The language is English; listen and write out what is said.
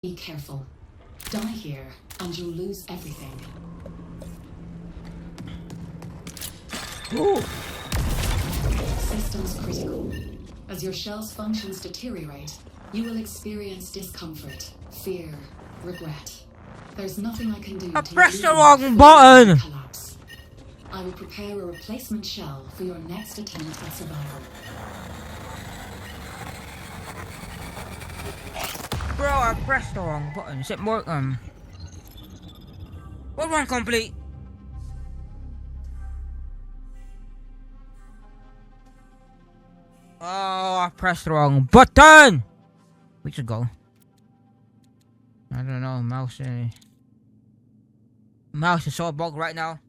Be careful. Die here, and you'll lose everything. Ooh. Systems critical. As your shell's functions deteriorate, you will experience discomfort, fear, regret. There's nothing I can do I to pressed the eliminate wrong button. collapse. I will prepare a replacement shell for your next attempt at survival. Bro, I pressed the wrong button. Is it more What one complete? Oh, I pressed the wrong button. We should go. I don't know, mouse is so bugged right now.